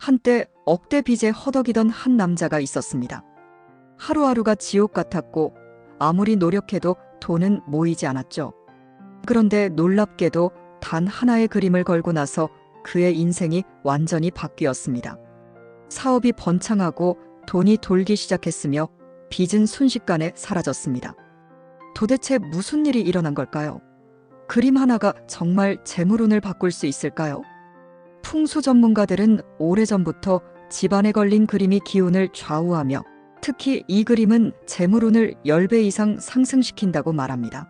한때 억대 빚에 허덕이던 한 남자가 있었습니다. 하루하루가 지옥 같았고 아무리 노력해도 돈은 모이지 않았죠. 그런데 놀랍게도 단 하나의 그림을 걸고 나서 그의 인생이 완전히 바뀌었습니다. 사업이 번창하고 돈이 돌기 시작했으며 빚은 순식간에 사라졌습니다. 도대체 무슨 일이 일어난 걸까요? 그림 하나가 정말 재물운을 바꿀 수 있을까요? 풍수 전문가들은 오래전부터 집안에 걸린 그림이 기운을 좌우하며 특히 이 그림은 재물운을 10배 이상 상승시킨다고 말합니다.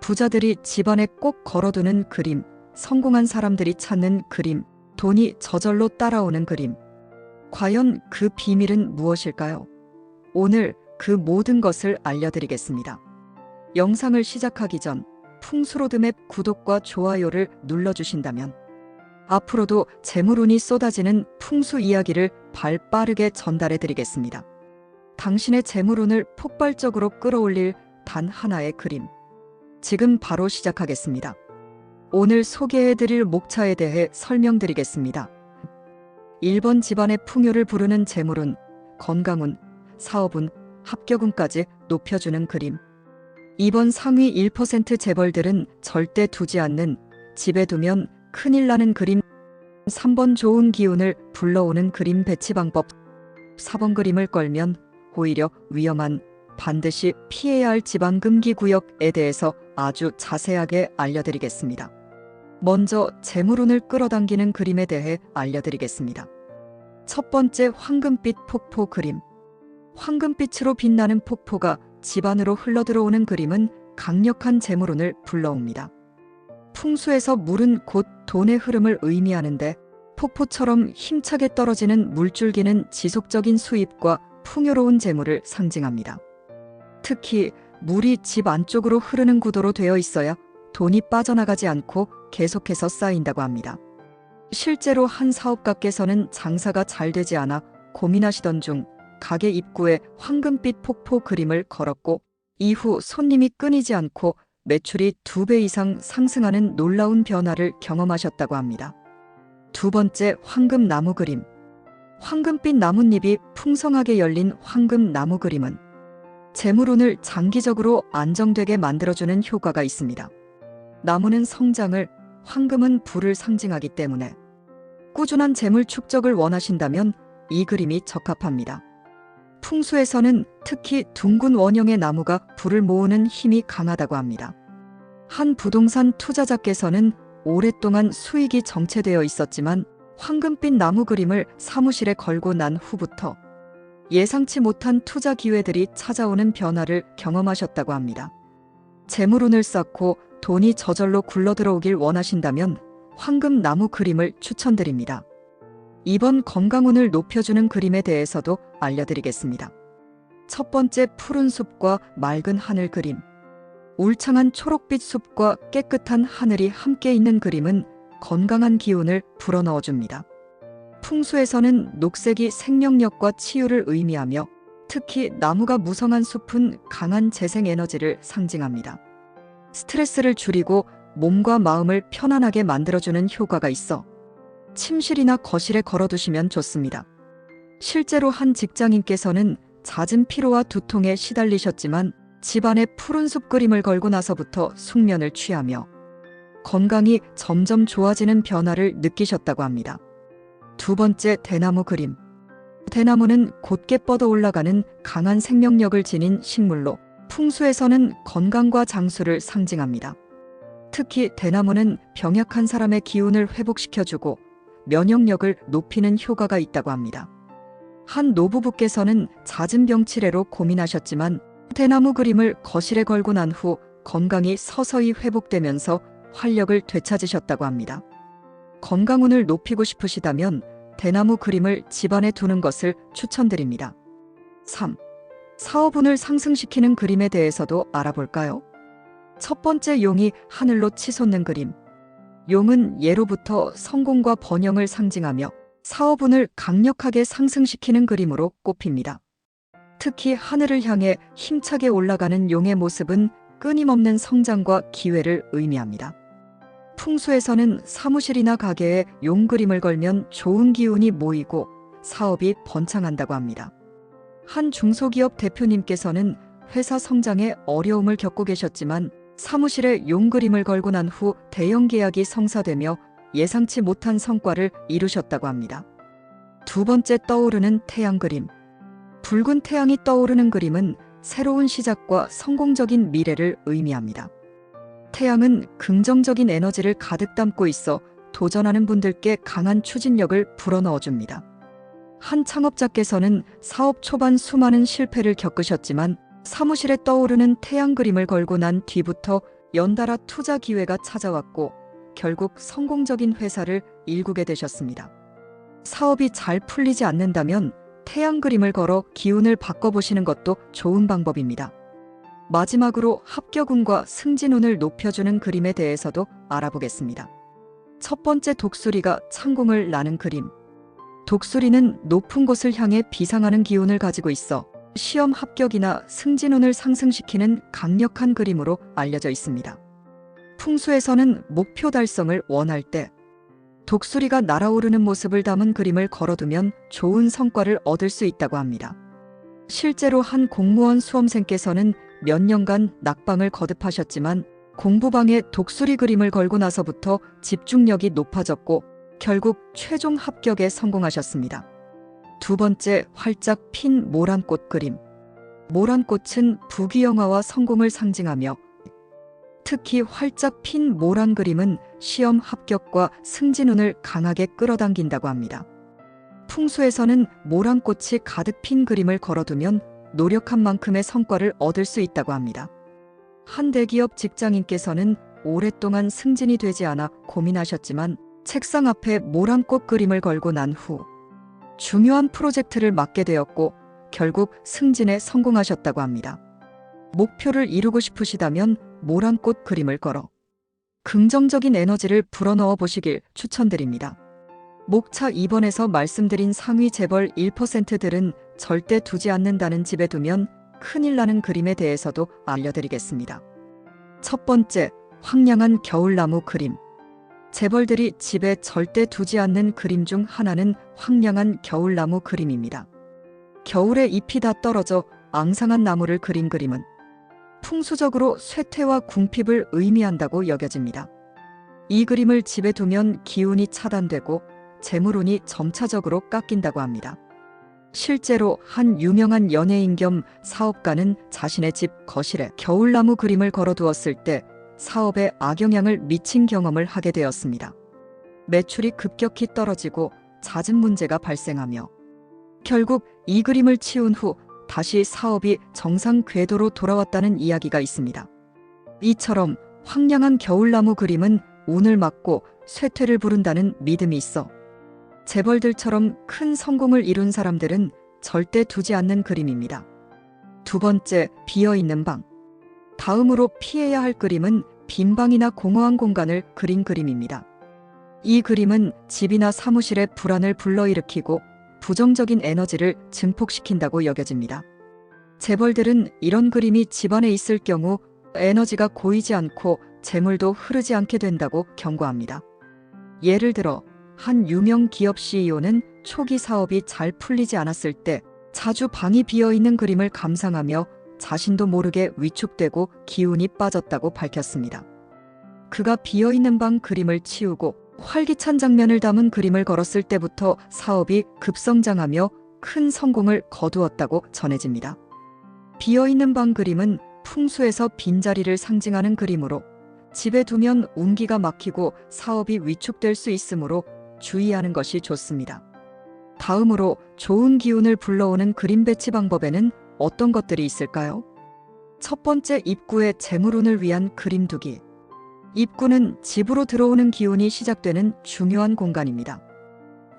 부자들이 집안에 꼭 걸어두는 그림, 성공한 사람들이 찾는 그림, 돈이 저절로 따라오는 그림. 과연 그 비밀은 무엇일까요? 오늘 그 모든 것을 알려드리겠습니다. 영상을 시작하기 전 풍수로드맵 구독과 좋아요를 눌러주신다면 앞으로도 재물운이 쏟아지는 풍수 이야기를 발 빠르게 전달해 드리겠습니다. 당신의 재물운을 폭발적으로 끌어올릴 단 하나의 그림. 지금 바로 시작하겠습니다. 오늘 소개해 드릴 목차에 대해 설명드리겠습니다. 1번 집안의 풍요를 부르는 재물운, 건강운, 사업운, 합격운까지 높여주는 그림. 2번 상위 1% 재벌들은 절대 두지 않는, 집에 두면 큰일 나는 그림. 3번 좋은 기운을 불러오는 그림 배치 방법. 4번 그림을 걸면 오히려 위험한, 반드시 피해야 할 집안 금기 구역에 대해서 아주 자세하게 알려드리겠습니다. 먼저 재물운을 끌어당기는 그림에 대해 알려드리겠습니다. 첫 번째, 황금빛 폭포 그림. 황금빛으로 빛나는 폭포가 집안으로 흘러들어오는 그림은 강력한 재물운을 불러옵니다. 풍수에서 물은 곧 돈의 흐름을 의미하는데 폭포처럼 힘차게 떨어지는 물줄기는 지속적인 수입과 풍요로운 재물을 상징합니다. 특히 물이 집 안쪽으로 흐르는 구도로 되어 있어야 돈이 빠져나가지 않고 계속해서 쌓인다고 합니다. 실제로 한 사업가께서는 장사가 잘 되지 않아 고민하시던 중 가게 입구에 황금빛 폭포 그림을 걸었고 이후 손님이 끊이지 않고 매출이 2배 이상 상승하는 놀라운 변화를 경험하셨다고 합니다. 두 번째, 황금나무 그림. 황금빛 나뭇잎이 풍성하게 열린 황금나무 그림은 재물운을 장기적으로 안정되게 만들어주는 효과가 있습니다. 나무는 성장을, 황금은 불을 상징하기 때문에 꾸준한 재물 축적을 원하신다면 이 그림이 적합합니다. 풍수에서는 특히 둥근 원형의 나무가 불을 모으는 힘이 강하다고 합니다. 한 부동산 투자자께서는 오랫동안 수익이 정체되어 있었지만 황금빛 나무 그림을 사무실에 걸고 난 후부터 예상치 못한 투자 기회들이 찾아오는 변화를 경험하셨다고 합니다. 재물운을 쌓고 돈이 저절로 굴러들어오길 원하신다면 황금나무 그림을 추천드립니다. 이번 건강운을 높여주는 그림에 대해서도 알려드리겠습니다. 첫 번째, 푸른 숲과 맑은 하늘 그림. 울창한 초록빛 숲과 깨끗한 하늘이 함께 있는 그림은 건강한 기운을 불어넣어줍니다. 풍수에서는 녹색이 생명력과 치유를 의미하며 특히 나무가 무성한 숲은 강한 재생 에너지를 상징합니다. 스트레스를 줄이고 몸과 마음을 편안하게 만들어주는 효과가 있어 침실이나 거실에 걸어두시면 좋습니다. 실제로 한 직장인께서는 잦은 피로와 두통에 시달리셨지만 집안에 푸른 숲 그림을 걸고 나서부터 숙면을 취하며 건강이 점점 좋아지는 변화를 느끼셨다고 합니다. 두 번째, 대나무 그림. 대나무는 곧게 뻗어 올라가는 강한 생명력을 지닌 식물로 풍수에서는 건강과 장수를 상징합니다. 특히 대나무는 병약한 사람의 기운을 회복시켜주고 면역력을 높이는 효과가 있다고 합니다. 한 노부부께서는 잦은 병치레로 고민하셨지만 대나무 그림을 거실에 걸고 난 후 건강이 서서히 회복되면서 활력을 되찾으셨다고 합니다. 건강운을 높이고 싶으시다면 대나무 그림을 집안에 두는 것을 추천드립니다. 3. 사업운을 상승시키는 그림에 대해서도 알아볼까요? 첫 번째, 용이 하늘로 치솟는 그림. 용은 예로부터 성공과 번영을 상징하며 사업운을 강력하게 상승시키는 그림으로 꼽힙니다. 특히 하늘을 향해 힘차게 올라가는 용의 모습은 끊임없는 성장과 기회를 의미합니다. 풍수에서는 사무실이나 가게에 용 그림을 걸면 좋은 기운이 모이고 사업이 번창한다고 합니다. 한 중소기업 대표님께서는 회사 성장에 어려움을 겪고 계셨지만 사무실에 용 그림을 걸고 난 후 대형 계약이 성사되며 예상치 못한 성과를 이루셨다고 합니다. 두 번째 떠오르는 태양 그림. 붉은 태양이 떠오르는 그림은 새로운 시작과 성공적인 미래를 의미합니다. 태양은 긍정적인 에너지를 가득 담고 있어 도전하는 분들께 강한 추진력을 불어넣어줍니다. 한 창업자께서는 사업 초반 수많은 실패를 겪으셨지만 사무실에 떠오르는 태양 그림을 걸고 난 뒤부터 연달아 투자 기회가 찾아왔고 결국 성공적인 회사를 일구게 되셨습니다. 사업이 잘 풀리지 않는다면 태양 그림을 걸어 기운을 바꿔보시는 것도 좋은 방법입니다. 마지막으로 합격운과 승진운을 높여주는 그림에 대해서도 알아보겠습니다. 첫 번째, 독수리가 창공을 나는 그림. 독수리는 높은 곳을 향해 비상하는 기운을 가지고 있어 시험 합격이나 승진운을 상승시키는 강력한 그림으로 알려져 있습니다. 풍수에서는 목표 달성을 원할 때 독수리가 날아오르는 모습을 담은 그림을 걸어두면 좋은 성과를 얻을 수 있다고 합니다. 실제로 한 공무원 수험생께서는 몇 년간 낙방을 거듭하셨지만 공부방에 독수리 그림을 걸고 나서부터 집중력이 높아졌고 결국 최종 합격에 성공하셨습니다. 두 번째, 활짝 핀 모란꽃 그림. 모란꽃은 부귀영화와 성공을 상징하며 특히 활짝 핀 모란 그림은 시험 합격과 승진운을 강하게 끌어당긴다고 합니다. 풍수에서는 모란꽃이 가득 핀 그림을 걸어두면 노력한 만큼의 성과를 얻을 수 있다고 합니다. 한 대기업 직장인께서는 오랫동안 승진이 되지 않아 고민하셨지만 책상 앞에 모란꽃 그림을 걸고 난 후 중요한 프로젝트를 맡게 되었고 결국 승진에 성공하셨다고 합니다. 목표를 이루고 싶으시다면 모란꽃 그림을 걸어 긍정적인 에너지를 불어넣어 보시길 추천드립니다. 목차 2번에서 말씀드린 상위 재벌 1%들은 절대 두지 않는다는 집에 두면 큰일 나는 그림에 대해서도 알려드리겠습니다. 첫 번째, 황량한 겨울나무 그림. 재벌들이 집에 절대 두지 않는 그림 중 하나는 황량한 겨울나무 그림입니다. 겨울에 잎이 다 떨어져 앙상한 나무를 그린 그림은 풍수적으로 쇠퇴와 궁핍을 의미한다고 여겨집니다. 이 그림을 집에 두면 기운이 차단되고 재물운이 점차적으로 깎인다고 합니다. 실제로 한 유명한 연예인 겸 사업가는 자신의 집 거실에 겨울나무 그림을 걸어두었을 때 사업에 악영향을 미친 경험을 하게 되었습니다. 매출이 급격히 떨어지고 잦은 문제가 발생하며 결국 이 그림을 치운 후 다시 사업이 정상 궤도로 돌아왔다는 이야기가 있습니다. 이처럼 황량한 겨울나무 그림은 운을 막고 쇠퇴를 부른다는 믿음이 있어 재벌들처럼 큰 성공을 이룬 사람들은 절대 두지 않는 그림입니다. 두 번째, 비어있는 방. 다음으로 피해야 할 그림은 빈 방이나 공허한 공간을 그린 그림입니다. 이 그림은 집이나 사무실의 불안을 불러일으키고 부정적인 에너지를 증폭시킨다고 여겨집니다. 재벌들은 이런 그림이 집안에 있을 경우 에너지가 고이지 않고 재물도 흐르지 않게 된다고 경고합니다. 예를 들어 한 유명 기업 CEO는 초기 사업이 잘 풀리지 않았을 때 자주 방이 비어있는 그림을 감상하며 자신도 모르게 위축되고 기운이 빠졌다고 밝혔습니다. 그가 비어있는 방 그림을 치우고 활기찬 장면을 담은 그림을 걸었을 때부터 사업이 급성장하며 큰 성공을 거두었다고 전해집니다. 비어있는 방 그림은 풍수에서 빈자리를 상징하는 그림으로 집에 두면 운기가 막히고 사업이 위축될 수 있으므로 주의하는 것이 좋습니다. 다음으로 좋은 기운을 불러오는 그림 배치 방법에는 어떤 것들이 있을까요? 첫 번째, 입구에 재물운을 위한 그림 두기. 입구는 집으로 들어오는 기운이 시작되는 중요한 공간입니다.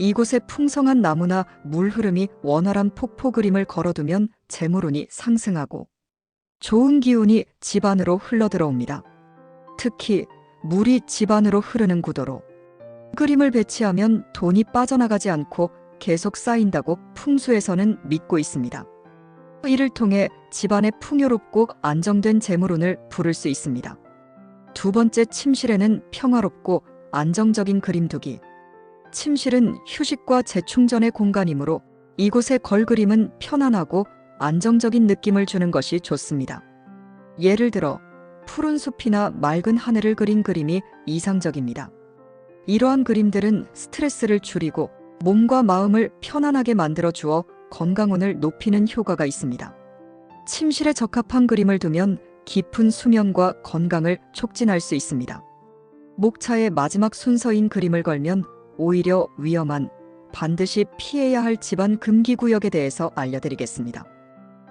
이곳에 풍성한 나무나 물 흐름이 원활한 폭포 그림을 걸어두면 재물운이 상승하고 좋은 기운이 집 안으로 흘러들어옵니다. 특히 물이 집 안으로 흐르는 구도로 그림을 배치하면 돈이 빠져나가지 않고 계속 쌓인다고 풍수에서는 믿고 있습니다. 이를 통해 집안에 풍요롭고 안정된 재물운을 부를 수 있습니다. 두 번째, 침실에는 평화롭고 안정적인 그림 두기. 침실은 휴식과 재충전의 공간이므로 이곳에 걸 그림은 편안하고 안정적인 느낌을 주는 것이 좋습니다. 예를 들어 푸른 숲이나 맑은 하늘을 그린 그림이 이상적입니다. 이러한 그림들은 스트레스를 줄이고 몸과 마음을 편안하게 만들어 주어 건강운을 높이는 효과가 있습니다. 침실에 적합한 그림을 두면 깊은 수면과 건강을 촉진할 수 있습니다. 목차의 마지막 순서인 그림을 걸면 오히려 위험한, 반드시 피해야 할 집안 금기구역에 대해서 알려드리겠습니다.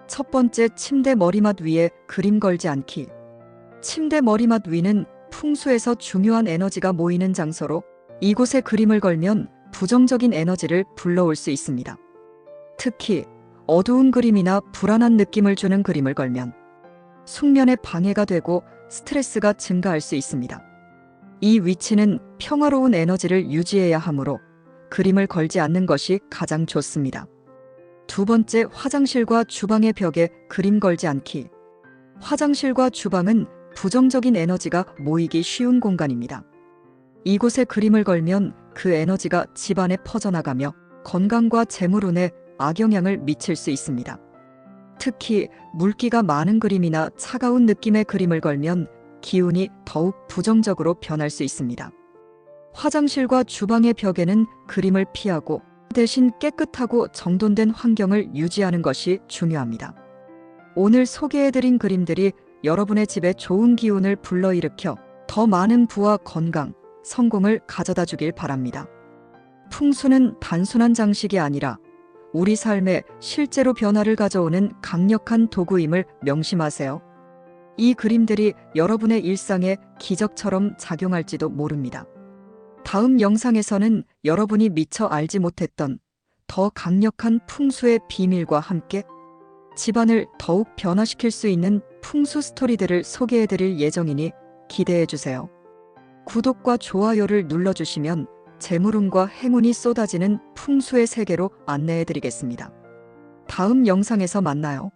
첫 번째, 침대 머리맡 위에 그림 걸지 않기. 침대 머리맡 위는 풍수에서 중요한 에너지가 모이는 장소로 이곳에 그림을 걸면 부정적인 에너지를 불러올 수 있습니다. 특히 어두운 그림이나 불안한 느낌을 주는 그림을 걸면 숙면에 방해가 되고 스트레스가 증가할 수 있습니다. 이 위치는 평화로운 에너지를 유지해야 하므로 그림을 걸지 않는 것이 가장 좋습니다. 두 번째, 화장실과 주방의 벽에 그림 걸지 않기. 화장실과 주방은 부정적인 에너지가 모이기 쉬운 공간입니다. 이곳에 그림을 걸면 그 에너지가 집안에 퍼져나가며 건강과 재물운에 악영향을 미칠 수 있습니다. 특히 물기가 많은 그림이나 차가운 느낌의 그림을 걸면 기운이 더욱 부정적으로 변할 수 있습니다. 화장실과 주방의 벽에는 그림을 피하고 대신 깨끗하고 정돈된 환경을 유지하는 것이 중요합니다. 오늘 소개해드린 그림들이 여러분의 집에 좋은 기운을 불러일으켜 더 많은 부와 건강, 성공을 가져다 주길 바랍니다. 풍수는 단순한 장식이 아니라 우리 삶에 실제로 변화를 가져오는 강력한 도구임을 명심하세요. 이 그림들이 여러분의 일상에 기적처럼 작용할지도 모릅니다. 다음 영상에서는 여러분이 미처 알지 못했던 더 강력한 풍수의 비밀과 함께 집안을 더욱 변화시킬 수 있는 풍수 스토리들을 소개해드릴 예정이니 기대해주세요. 구독과 좋아요를 눌러주시면 재물운과 행운이 쏟아지는 풍수의 세계로 안내해드리겠습니다. 다음 영상에서 만나요.